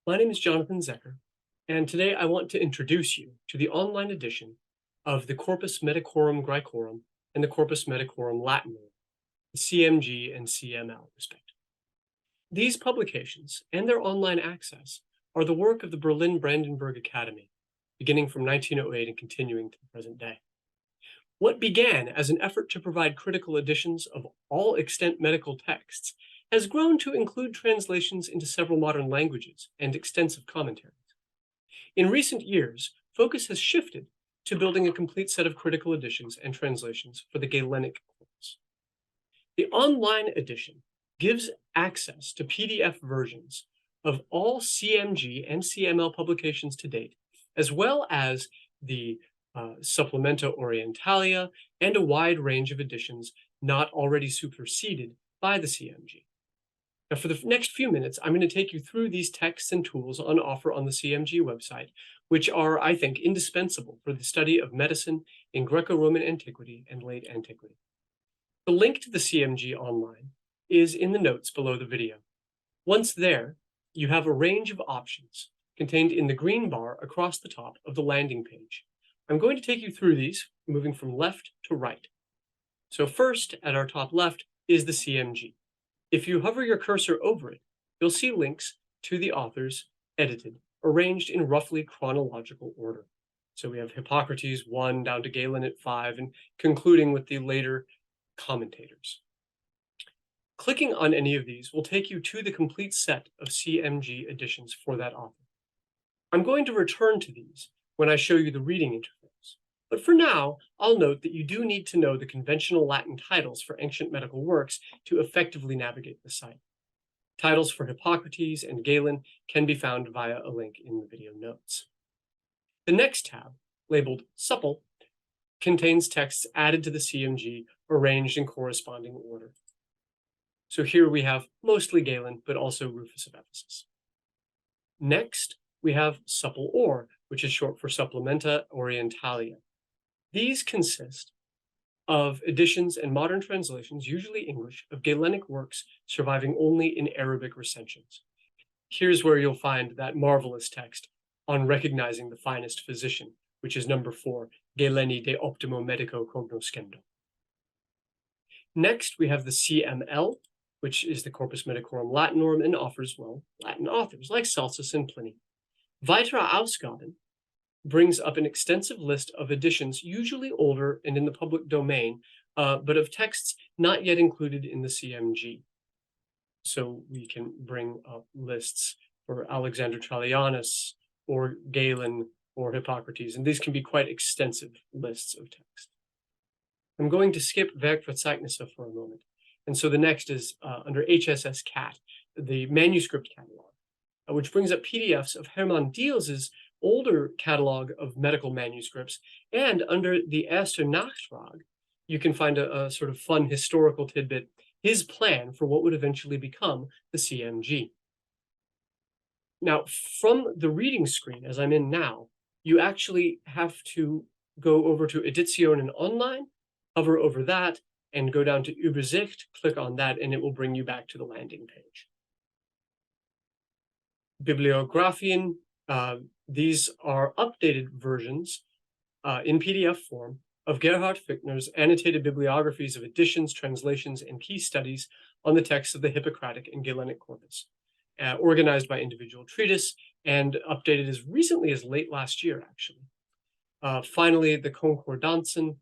My name is Jonathan Zecker, and today I want to introduce you to the online edition of the Corpus Medicorum Graecorum and the Corpus Medicorum Latinorum, the CMG and CML, respectively. These publications and their online access are the work of the Berlin Brandenburg Academy, beginning from 1908 and continuing to the present day. What began as an effort to provide critical editions of all extant medical texts has grown to include translations into several modern languages and extensive commentaries. In recent years, focus has shifted to building a complete set of critical editions and translations for the Galenic corpus. The online edition gives access to PDF versions of all CMG and CML publications to date, as well as the Supplementa Orientalia and a wide range of editions not already superseded by the CMG. Now, for the next few minutes, I'm going to take you through these texts and tools on offer on the CMG website, which are, I think, indispensable for the study of medicine in Greco-Roman antiquity and late antiquity. The link to the CMG online is in the notes below the video. Once there, you have a range of options contained in the green bar across the top of the landing page. I'm going to take you through these, moving from left to right. So first, at our top left, is the CMG. If you hover your cursor over it, you'll see links to the authors edited, arranged in roughly chronological order. So we have Hippocrates 1 down to Galen at 5, and concluding with the later commentators. Clicking on any of these will take you to the complete set of CMG editions for that author. I'm going to return to these when I show you the reading interface. But for now, I'll note that you do need to know the conventional Latin titles for ancient medical works to effectively navigate the site. Titles for Hippocrates and Galen can be found via a link in the video notes. The next tab, labeled Supple, contains texts added to the CMG arranged in corresponding order. So here we have mostly Galen, but also Rufus of Ephesus. Next, we have Supple Or, which is short for Supplementa Orientalia. These consist of editions and modern translations, usually English, of Galenic works surviving only in Arabic recensions. Here's where you'll find that marvelous text on recognizing the finest physician, which is number 4, Galeni de optimo medico cognoscendo. Next, we have the CML, which is the Corpus Medicorum Latinorum and offers, well, Latin authors like Celsus and Pliny. Weitere Ausgaben brings up an extensive list of editions, usually older and in the public domain, but of texts not yet included in the CMG. So we can bring up lists for Alexander Trallianus or Galen or Hippocrates, and these can be quite extensive lists of text. I'm going to skip Werkverzeichnisse for a moment. And so the next is under HSS CAT, the manuscript catalog, which brings up PDFs of Hermann Diels's older catalog of medical manuscripts. And under the Erster Nachtrag, you can find a sort of fun historical tidbit, his plan for what would eventually become the CMG. Now, from the reading screen, as I'm in now, you actually have to go over to Editionen online, hover over that, and go down to Übersicht, click on that, and it will bring you back to the landing page. Bibliographien, these are updated versions in PDF form of Gerhard Fichtner's annotated bibliographies of editions, translations, and key studies on the texts of the Hippocratic and Galenic corpus, organized by individual treatise and updated as recently as late last year, actually. Finally, the Konkordanzen.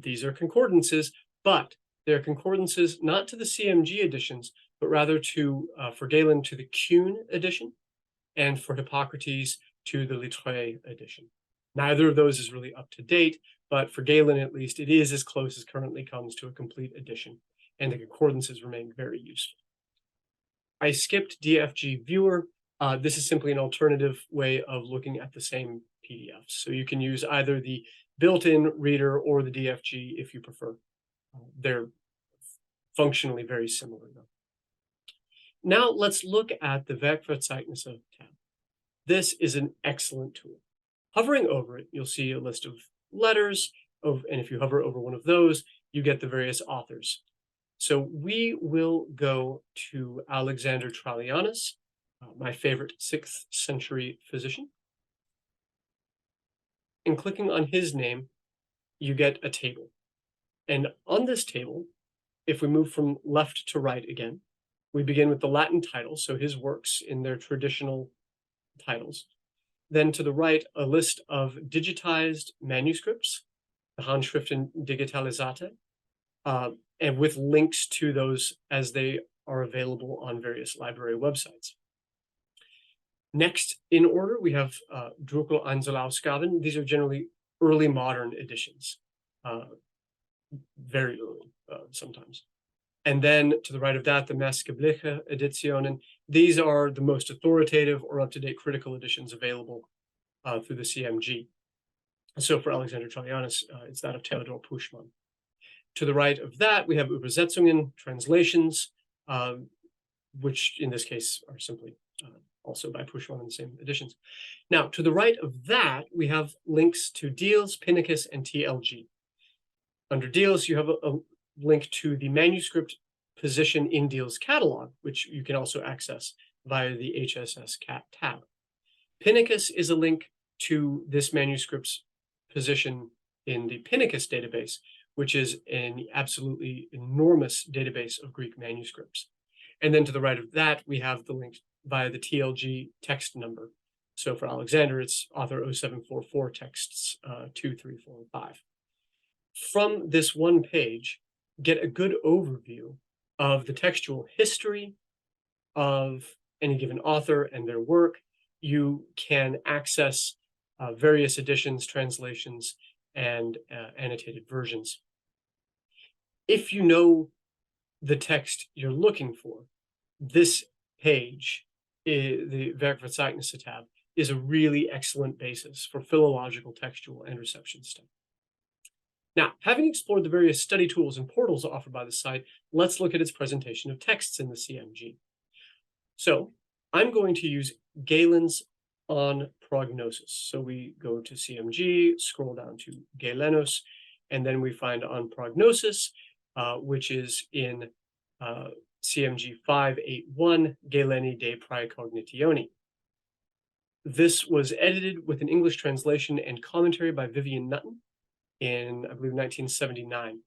These are concordances, but they're concordances not to the CMG editions, but rather to, for Galen, to the Kuhn edition, and for Hippocrates, to the Littré edition. Neither of those is really up to date, but for Galen, at least, it is as close as currently comes to a complete edition, and the concordances remain very useful. I skipped DFG Viewer. This is simply an alternative way of looking at the same PDFs. So you can use either the built-in reader or the DFG if you prefer. They're functionally very similar, though. Now let's look at the Werkverzeichnisse tab. This is an excellent tool. Hovering over it, you'll see a list of letters, and if you hover over one of those, you get the various authors. So we will go to Alexander Trallianus, my favorite 6th century physician. And clicking on his name, you get a table. And on this table, if we move from left to right again, we begin with the Latin title, so his works in their traditional titles. Then to the right, a list of digitized manuscripts, the Handschriften digitalisate, and with links to those as they are available on various library websites. Next, in order, we have Druckel Einzelausgaben. These are generally early modern editions, very early sometimes. And then to the right of that, the maßgebliche Editionen. These are the most authoritative or up-to-date critical editions available through the CMG. So for Alexander Trallianus, it's that of Theodor Puschmann. To the right of that, we have Übersetzungen, translations, which in this case are simply also by Puschmann in the same editions. Now, to the right of that, we have links to Diels, Pinnicus, and TLG. Under Diels, you have a link to the manuscript position in Diels' catalog, which you can also access via the HSS Cat tab. Pinnicus is a link to this manuscript's position in the Pinnicus database, which is an absolutely enormous database of Greek manuscripts. And then to the right of that, we have the link via the TLG text number. So for Alexander, it's author 0744 texts 2, 3, 4, and 5. From this one page, get a good overview of the textual history of any given author and their work. You can access various editions, translations, and annotated versions. If you know the text you're looking for, this page, the Werkverzeichnisse tab, is a really excellent basis for philological, textual, and reception study. Now, having explored the various study tools and portals offered by the site, let's look at its presentation of texts in the CMG. So I'm going to use Galen's On Prognosis. So we go to CMG, scroll down to Galenos, and then we find On Prognosis, which is in CMG 581, Galeni de Praecognitione. This was edited with an English translation and commentary by Vivian Nutton in, I believe, 1979.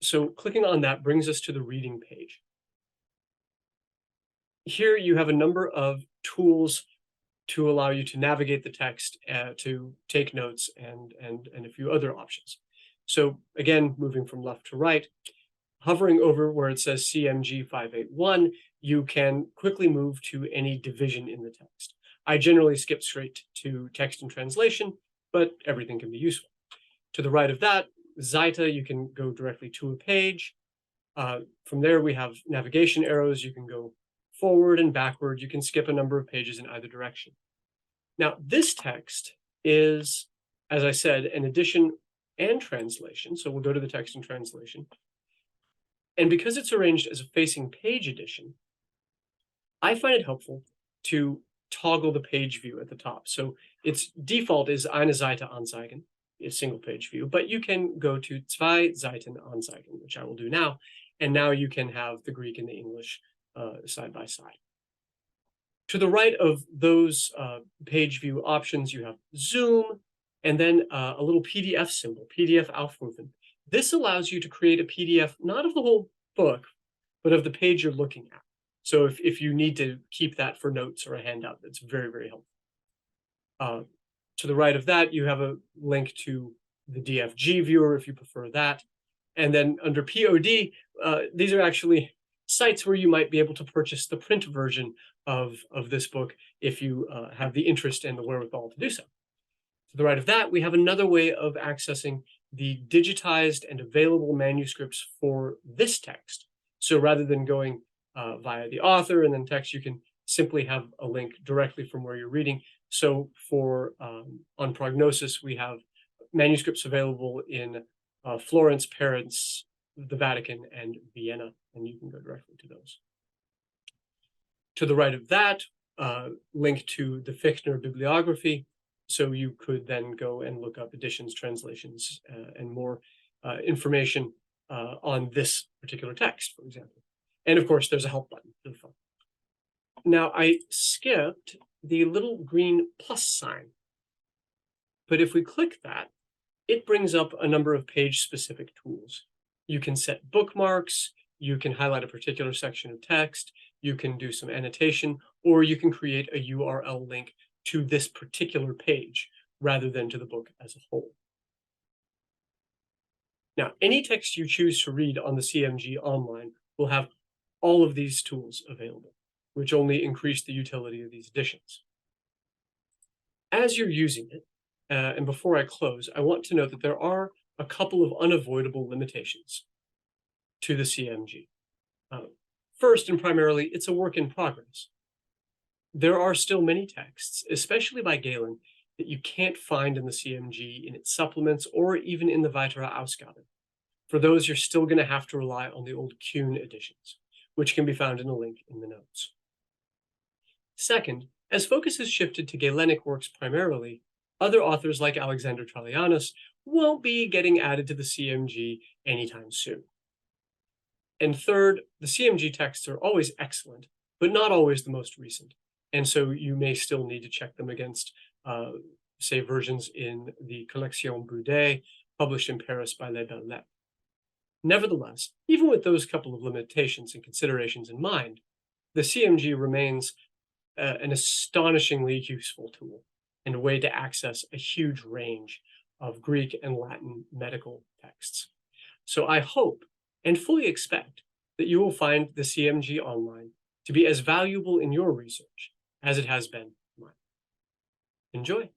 So clicking on that brings us to the reading page. Here you have a number of tools to allow you to navigate the text, to take notes, and a few other options. So again, moving from left to right, hovering over where it says CMG 581, you can quickly move to any division in the text. I generally skip straight to text and translation, but everything can be useful. To the right of that, Seite, you can go directly to a page. From there, we have navigation arrows. You can go forward and backward. You can skip a number of pages in either direction. Now, this text is, as I said, an edition and translation. So we'll go to the text and translation. And because it's arranged as a facing page edition, I find it helpful to toggle the page view at the top. So its default is eine Seite anzeigen, a single page view, but you can go to zwei Seiten anzeigen, which I will do now. And now you can have the Greek and the English side by side. To the right of those page view options, you have zoom, and then a little PDF symbol, PDF Aufrufen. This allows you to create a PDF, not of the whole book, but of the page you're looking at. So if you need to keep that for notes or a handout, that's very, very helpful. To the right of that, you have a link to the DFG viewer if you prefer that. And then under POD, these are actually sites where you might be able to purchase the print version of this book if you have the interest and the wherewithal to do so. To the right of that, we have another way of accessing the digitized and available manuscripts for this text. So rather than going via the author and then text, you can simply have a link directly from where you're reading. So for On Prognosis, we have manuscripts available in Florence, Paris, the Vatican, and Vienna, and you can go directly to those. To the right of that, link to the Fichtner bibliography. So you could then go and look up editions, translations, and more information on this particular text, for example. And of course, there's a help button to the phone. Now, I skipped the little green plus sign, but if we click that, it brings up a number of page-specific tools. You can set bookmarks, you can highlight a particular section of text, you can do some annotation, or you can create a URL link to this particular page rather than to the book as a whole. Now, any text you choose to read on the CMG online will have all of these tools available, which only increase the utility of these editions. As you're using it, and before I close, I want to note that there are a couple of unavoidable limitations to the CMG. First and primarily, it's a work in progress. There are still many texts, especially by Galen, that you can't find in the CMG in its supplements or even in the Weitere Ausgabe. For those, you're still going to have to rely on the old Kuhn editions, which can be found in a link in the notes. Second, as focus has shifted to Galenic works primarily, other authors like Alexander Trallianus won't be getting added to the CMG anytime soon. And third, the CMG texts are always excellent, but not always the most recent. And so you may still need to check them against, say, versions in the Collection Boudet, published in Paris by Les Belles Lettres. Nevertheless, even with those couple of limitations and considerations in mind, the CMG remains an astonishingly useful tool and a way to access a huge range of Greek and Latin medical texts. So I hope and fully expect that you will find the CMG online to be as valuable in your research as it has been mine. Enjoy.